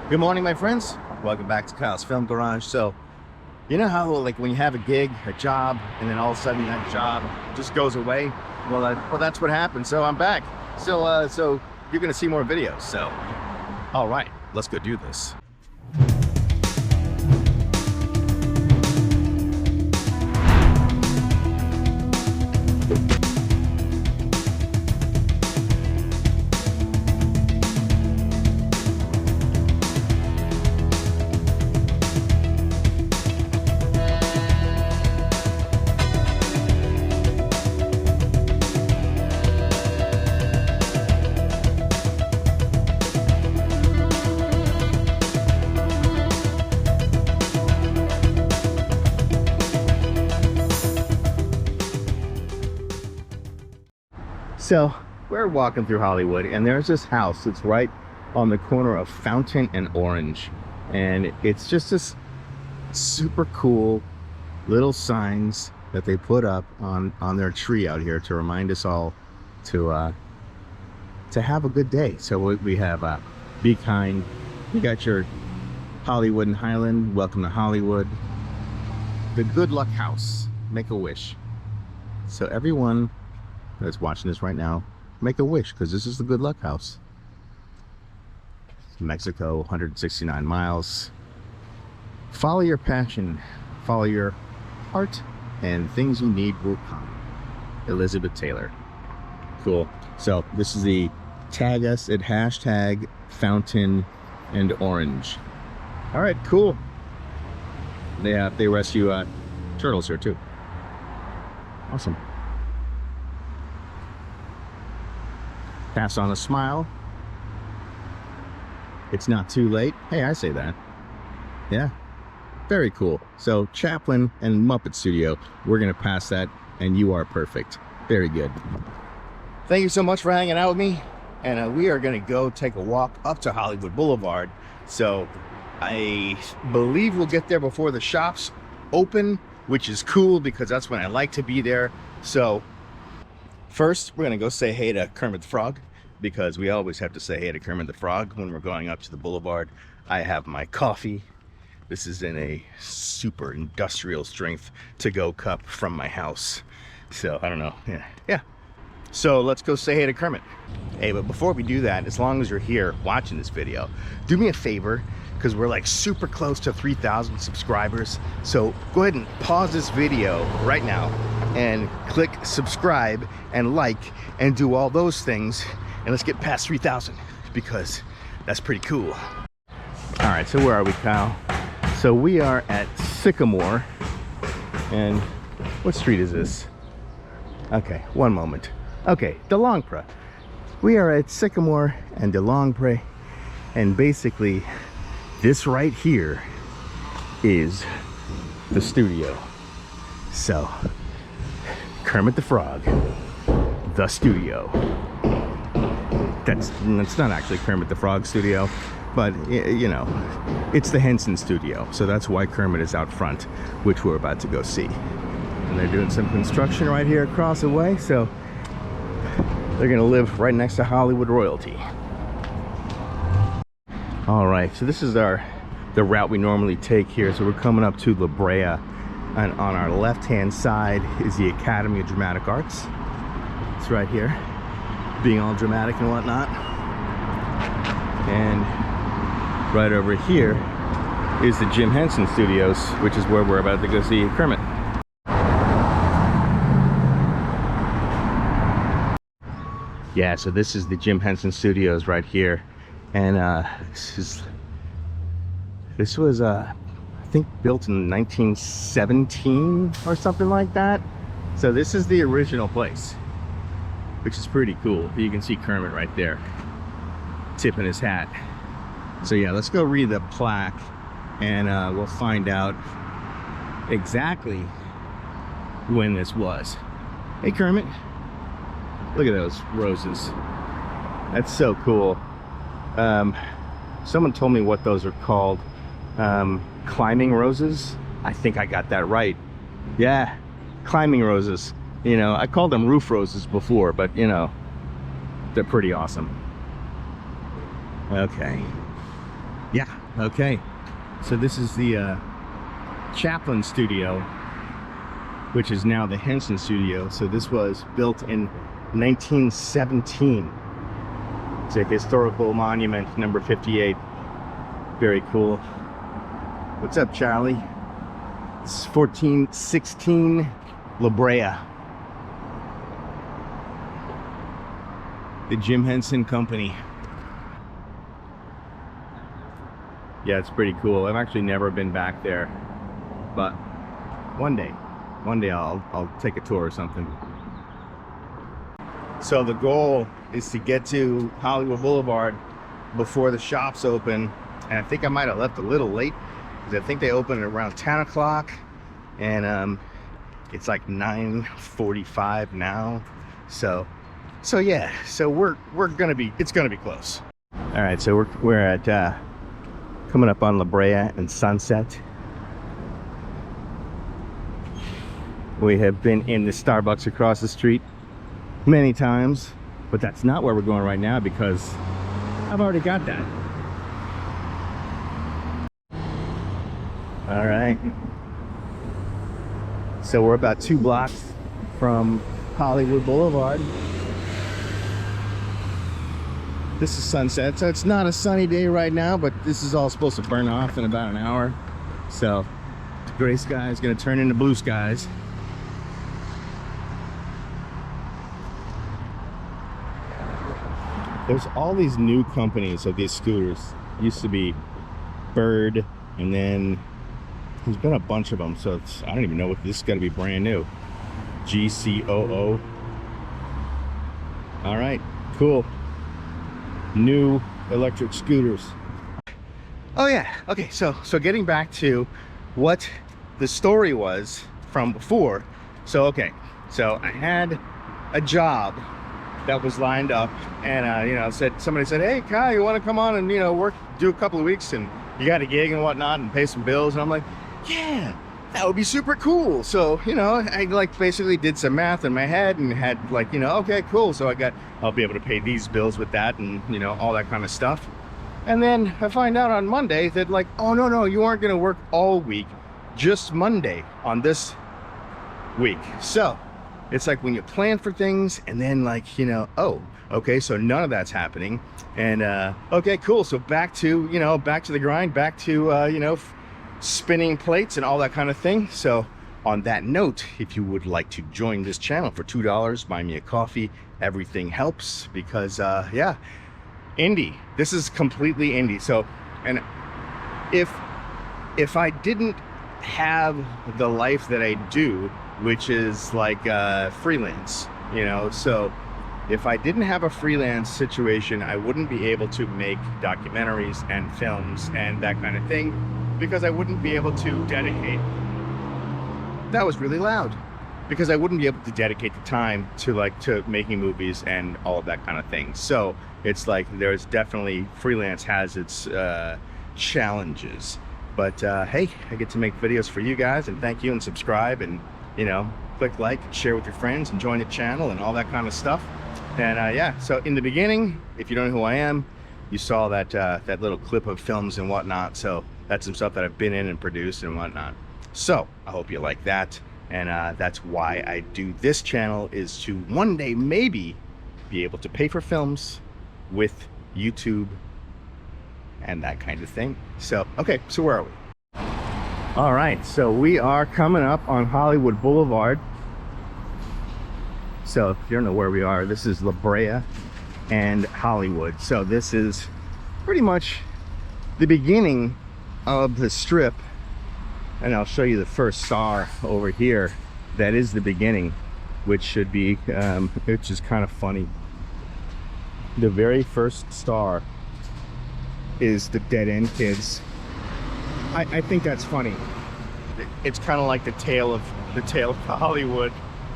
Good morning, my friends. Welcome back to Kyle's Film Garage. So, you know how like when you have a gig, a job, and then all of a sudden that job just goes away? Well, that's what happened. So I'm back. So you're gonna see more videos. So, all right, let's go do this. So we're walking through Hollywood, and there's this house that's right on the corner of Fountain and Orange, and it's just this super cool little signs that they put up on their tree out here to remind us all to have a good day. So we have be kind. You got your Hollywood and Highland, welcome to Hollywood. The Good Luck House, make a wish. So everyone that's watching this right now, make a wish, because this is the Good Luck House. Mexico, 169 miles. Follow your passion, follow your heart, and things you need will come. Elizabeth Taylor. Cool. So this is the tag us at hashtag Fountain and Orange. All right, cool. They rescue turtles here too. Awesome. Pass on a smile. It's not too late. Hey, I say that. Yeah, very cool. So Chaplin and Muppet Studio, we're gonna pass that, and you are perfect. Very good. Thank you so much for hanging out with me, and we are gonna go take a walk up to Hollywood Boulevard. So I believe we'll get there before the shops open, which is cool because that's when I like to be there. So first, we're gonna go say hey to Kermit the Frog, because we always have to say hey to Kermit the Frog when we're going up to the boulevard. I have my coffee. This is in a super industrial strength to-go cup from my house. So I don't know, yeah. So let's go say hey to Kermit. Hey, but before we do that, as long as you're here watching this video, do me a favor, because we're like super close to 3,000 subscribers. So go ahead and pause this video right now and click subscribe and like and do all those things, and let's get past 3,000, because that's pretty cool. All right, so where are we, Kyle? So we are at Sycamore, and what street is this? Okay, one moment. Okay, De Longpre. We are at Sycamore and De Longpre, and basically this right here is the studio. So Kermit the Frog, the studio. That's not actually Kermit the Frog studio, but you know, it's the Henson studio. So that's why Kermit is out front, which we're about to go see. And they're doing some construction right here across the way, so they're gonna live right next to Hollywood royalty. All right, so this is the route we normally take here. So we're coming up to La Brea, and on our left-hand side is the Academy of Dramatic Arts. It's right here, being all dramatic and whatnot. And right over here is the Jim Henson Studios, which is where we're about to go see Kermit. Yeah, so this is the Jim Henson Studios right here, and this was I think built in 1917 or something like that. So this is the original place, which is pretty cool. You can see Kermit right there, tipping his hat. So yeah, let's go read the plaque, and we'll find out exactly when this was. Hey Kermit, look at those roses. That's so cool. Someone told me what those are called. Climbing roses. I think I got that right. Yeah, climbing roses. You know, I called them roof roses before, but you know, they're pretty awesome. Okay. Yeah, okay. So this is the Chaplin studio, which is now the Henson studio. So this was built in 1917. It's a historical monument, number 58. Very cool. What's up, Charlie? It's 1416 La Brea. The Jim Henson Company. Yeah, it's pretty cool. I've actually never been back there, but one day I'll take a tour or something. So the goal is to get to Hollywood Boulevard before the shops open, and I think I might have left a little late because I think they open at around 10 o'clock, and it's like 9:45 now. So yeah, so it's gonna be close. All right, so we're at coming up on La Brea and Sunset. We have been in the Starbucks across the street many times, but that's not where we're going right now because I've already got that. All right. So we're about 2 blocks from Hollywood Boulevard. This is Sunset, so it's not a sunny day right now, but this is all supposed to burn off in about an hour. So the gray sky is going to turn into blue skies. There's all these new companies of these scooters. Used to be Bird, and then there's been a bunch of them, so I don't even know what this is. Got to be brand new. GCOO. All right, cool. New electric scooters. Oh yeah, okay, so getting back to what the story was from before. So I had a job that was lined up, and you know, somebody said, hey Kyle, you want to come on and, you know, do a couple of weeks, and you got a gig and whatnot, and pay some bills. And I'm like, yeah, that would be super cool. So, you know, I like basically did some math in my head and had like, you know, okay, cool. So I'll be able to pay these bills with that, and, you know, all that kind of stuff. And then I find out on Monday that like, oh no, you aren't going to work all week, just Monday on this week. So it's like when you plan for things and then like, you know, oh, okay, so none of that's happening. And okay, cool. So back to the grind, back to, you know, spinning plates and all that kind of thing. So on that note, if you would like to join this channel for $2, buy me a coffee, everything helps, because yeah, indie, this is completely indie. So, and if I didn't have the life that I do, which is like freelance, you know, so if I didn't have a freelance situation, I wouldn't be able to make documentaries and films and that kind of thing, because I wouldn't be able to dedicate, that was really loud, because I wouldn't be able to dedicate the time to making movies and all of that kind of thing. So it's like, there's definitely, freelance has its challenges, but hey, I get to make videos for you guys, and thank you, and subscribe, and, you know, click like, share with your friends, and join the channel and all that kind of stuff. And yeah, so in the beginning, if you don't know who I am, you saw that that little clip of films and whatnot. So that's some stuff that I've been in and produced and whatnot. So I hope you like that. And that's why I do this channel, is to one day maybe be able to pay for films with YouTube and that kind of thing. So, okay, so where are we? All right, so we are coming up on Hollywood Boulevard. So if you don't know where we are, this is La Brea and Hollywood. So this is pretty much the beginning of the strip, and I'll show you the first star over here. That is the beginning, which should be which is kind of funny. The very first star is the Dead End Kids. I think that's funny. It's kind of like the tale of Hollywood.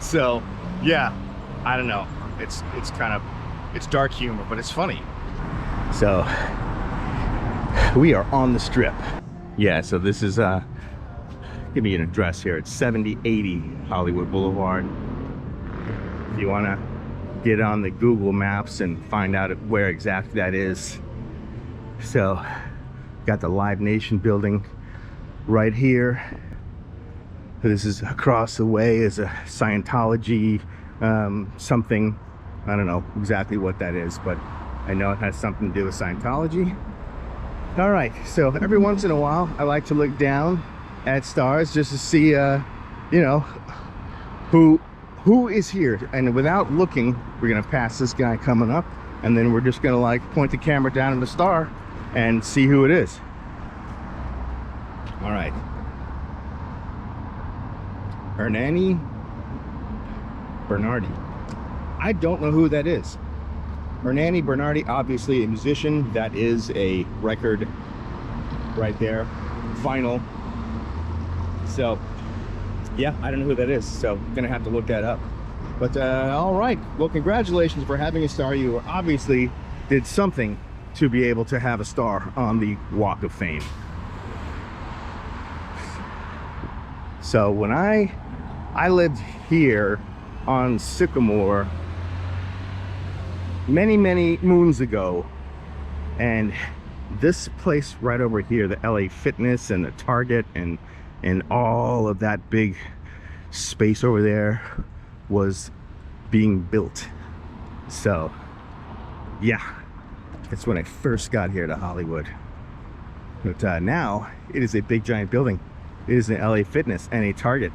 So yeah, I don't know, it's dark humor, but it's funny. So we are on the strip. Yeah, so this is give me an address here. It's 7080 Hollywood Boulevard. If you want to get on the Google Maps and find out where exactly that is. So Got the Live Nation building right here. This is across the way is a Scientology something. I don't know exactly what that is, but I know it has something to do with Scientology. All right, so every once in a while, I like to look down at stars just to see, you know, who is here. And without looking, we're gonna pass this guy coming up, and then we're just gonna like point the camera down at the star and see who it is. All right. Hernani Bernardi. I don't know who that is. Hernani Bernardi, obviously a musician. That is a record right there, vinyl. So yeah, I don't know who that is, so I'm gonna have to look that up. But all right, well, congratulations for having a star. You obviously did something to be able to have a star on the Walk of Fame. So when I lived here on Sycamore many moons ago, and this place right over here, the LA Fitness and the Target and all of that big space over there was being built. So yeah, that's when I first got here to Hollywood. But now it is a big giant building. It is an LA Fitness and a Target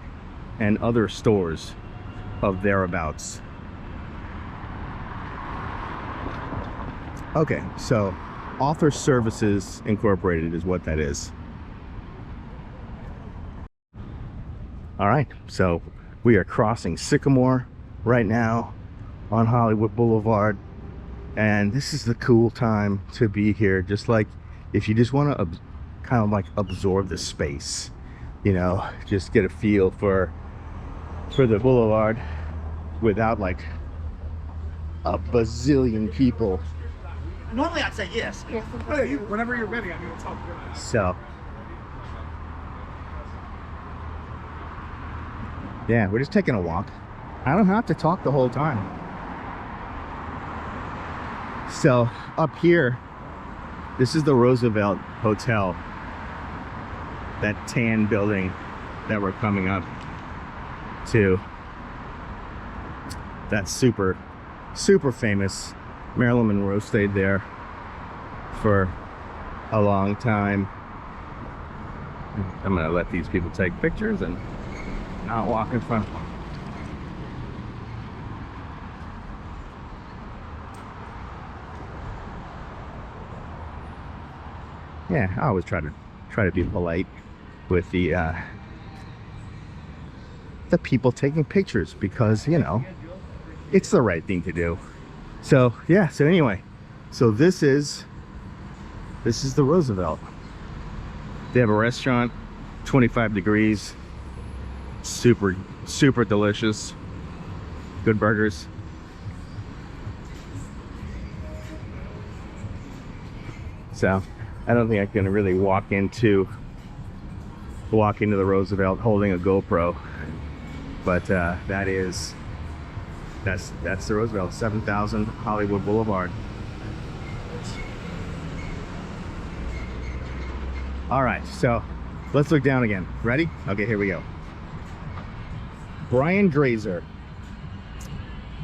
and other stores of thereabouts. Okay, so Author Services Incorporated is what that is. All right, so we are crossing Sycamore right now on Hollywood Boulevard, and this is the cool time to be here. Just like if you just want to kind of like absorb the space, you know, just get a feel for the boulevard without like a bazillion people. Normally I'd say yes. Yes. Whenever you're ready, I'm going to talk to you. So yeah, we're just taking a walk. I don't have to talk the whole time. So up here, this is the Roosevelt Hotel, that tan building that we're coming up to. That's super famous. Marilyn Monroe stayed there for a long time. I'm gonna let these people take pictures and not walk in front of them. Yeah, I always try to be polite with the people taking pictures, because you know it's the right thing to do. So yeah, so anyway, so this is the Roosevelt. They have a restaurant, 25 degrees, super delicious, good burgers. So I don't think I can really walk into the Roosevelt holding a GoPro, but that's the Roosevelt, 7000 Hollywood Boulevard. All right, so let's look down again. Ready? Okay, here we go. Brian Grazer.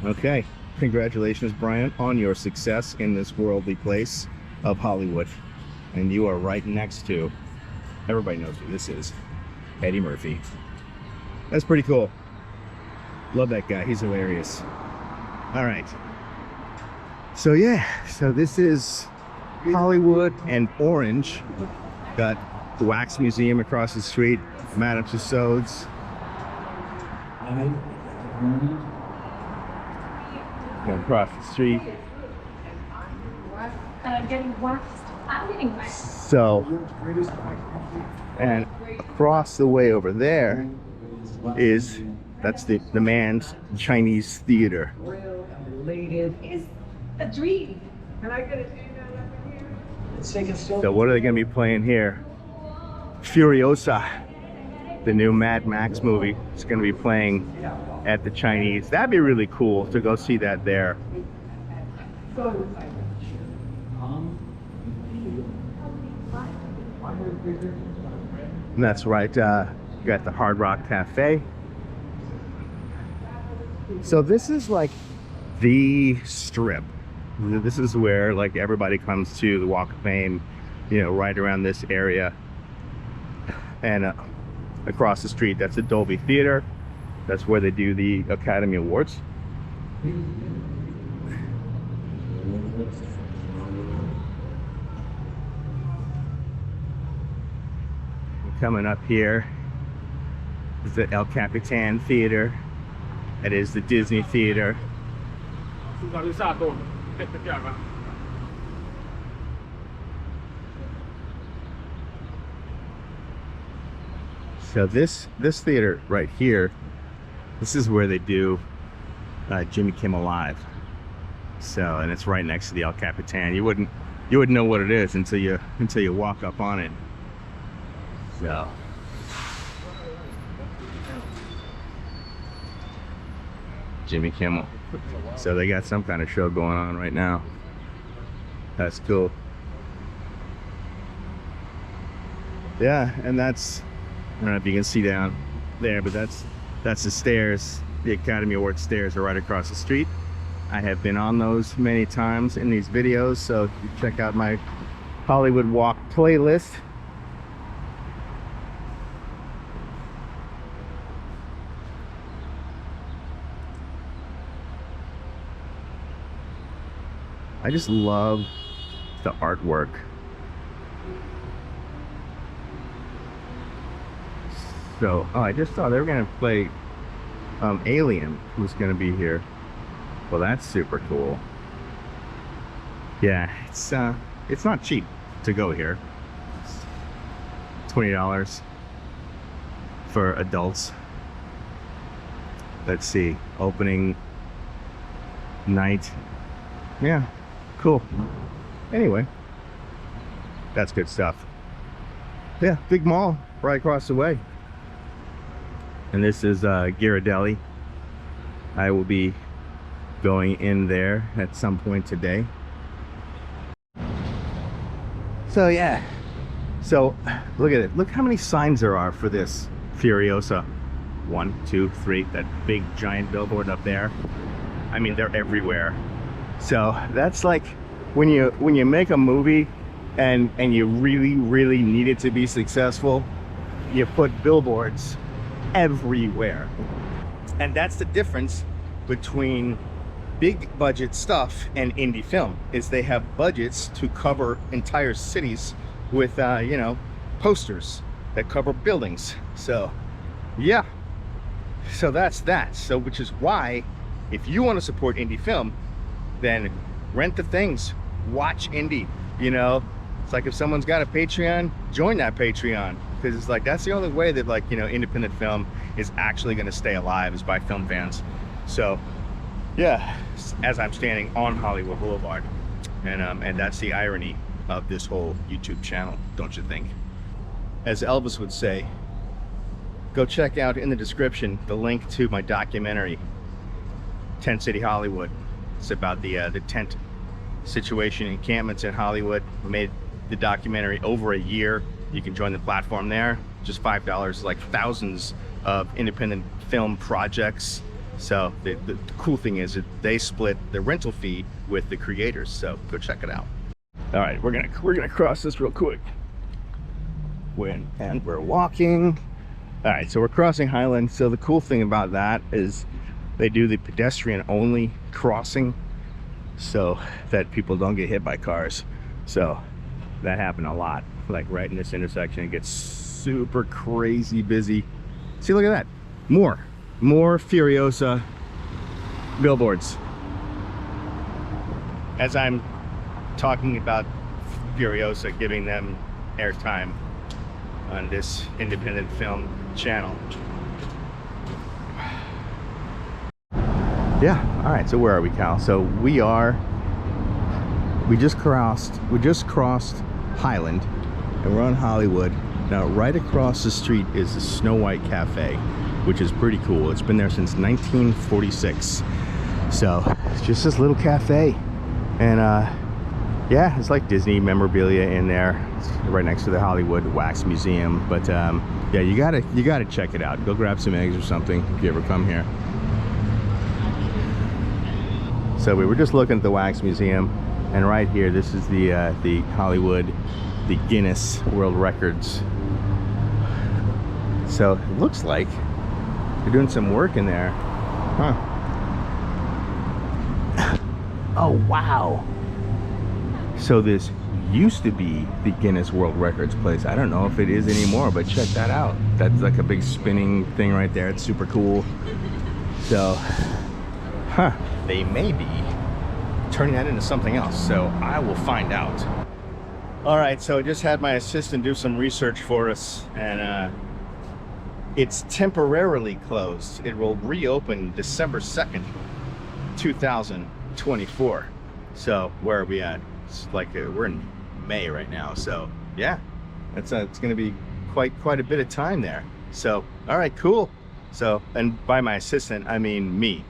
Okay, congratulations, Brian, on your success in this worldly place of Hollywood. And you are right next to, everybody knows who this is, Eddie Murphy. That's pretty cool. Love that guy, he's hilarious. All right, so yeah, so this is Hollywood and Orange. Got the Wax Museum across the street, Madame Tussauds. Across the street. Getting waxed. I'm getting waxed. So, and across the way over there is, that's the Mann's Chinese Theater. It's a dream. So what are they going to be playing here? Furiosa, the new Mad Max movie. It's going to be playing at the Chinese. That'd be really cool to go see that there. And that's right, you got the Hard Rock Cafe. So this is like the strip. This is where like everybody comes to the Walk of Fame, you know, right around this area. And across the street, that's the Dolby Theater. That's where they do the Academy Awards. Coming up here is the El Capitan Theater. It is the Disney Theater. So this theater right here, this is where they do Jimmy Kimmel Live. So, and it's right next to the El Capitan. You wouldn't know what it is until you walk up on it. So Jimmy Kimmel. So they got some kind of show going on right now. That's cool. Yeah, and that's, I don't know if you can see down there, but that's the stairs. The Academy Awards stairs are right across the street. I have been on those many times in these videos, so you check out my Hollywood Walk playlist. I just love the artwork. So, oh, I just saw they were gonna play Alien was gonna be here. Well, that's super cool. Yeah, it's not cheap to go here. It's $20 for adults. Let's see, opening night. Yeah, cool. Anyway, that's good stuff. Yeah, big mall right across the way. And this is Ghirardelli. I will be going in there at some point today. So yeah, so look at it. Look how many signs there are for this Furiosa. 1, 2, 3. That big giant billboard up there. I mean, they're everywhere. So that's like when you make a movie and you really need it to be successful, you put billboards everywhere. And that's the difference between big budget stuff and indie film, is they have budgets to cover entire cities with you know, posters that cover buildings. So yeah, so that's that. So which is why if you want to support indie film, then rent the things, watch indie. You know, it's like if someone's got a Patreon, join that Patreon, because it's like that's the only way that, like, you know, independent film is actually going to stay alive, is by film fans. So yeah, as I'm standing on Hollywood Boulevard, and that's the irony of this whole YouTube channel, don't you think? As Elvis would say, go check out in the description the link to my documentary, Tent City Hollywood. It's about the tent situation, encampments in Hollywood. I made the documentary over a year. You can join the platform there, just $5, like thousands of independent film projects. So the cool thing is that they split the rental fee with the creators, so go check it out. All right, we're gonna cross this real quick. And we're walking. All right, so we're crossing Highland. So the cool thing about that is they do the pedestrian only crossing so that people don't get hit by cars. So that happened a lot, like right in this intersection. It gets super crazy busy. See, look at that, more Furiosa billboards. As I'm talking about Furiosa, giving them airtime on this independent film channel. Yeah, all right, so where are we, Cal? So we just crossed Highland, and we're on Hollywood. Now right across the street is the Snow White Cafe, which is pretty cool. It's been there since 1946. So it's just this little cafe, and yeah, it's like Disney memorabilia in there. It's right next to the Hollywood Wax Museum. But yeah, you gotta check it out. Go grab some eggs or something if you ever come here. So we were just looking at the Wax Museum, and right here, this is the Hollywood, the Guinness World Records. So it looks like they're doing some work in there, huh? Oh wow! So this used to be the Guinness World Records place. I don't know if it is anymore, but check that out. That's like a big spinning thing right there. It's super cool. So, huh? They may be turning that into something else, so I will find out. All right, so I just had my assistant do some research for us, and it's temporarily closed. It will reopen December 2nd, 2024. So where are we at? It's like we're in May right now, so yeah, it's going to be quite a bit of time there. So all right, cool. So, and by my assistant I mean me.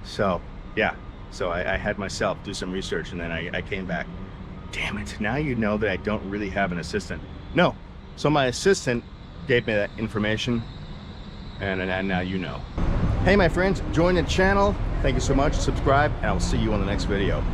So yeah, so I had myself do some research, and then I came back. Damn it, now you know that I don't really have an assistant. No, so my assistant gave me that information, and now you know. Hey my friends, join the channel. Thank you so much. Subscribe, and I'll see you on the next video.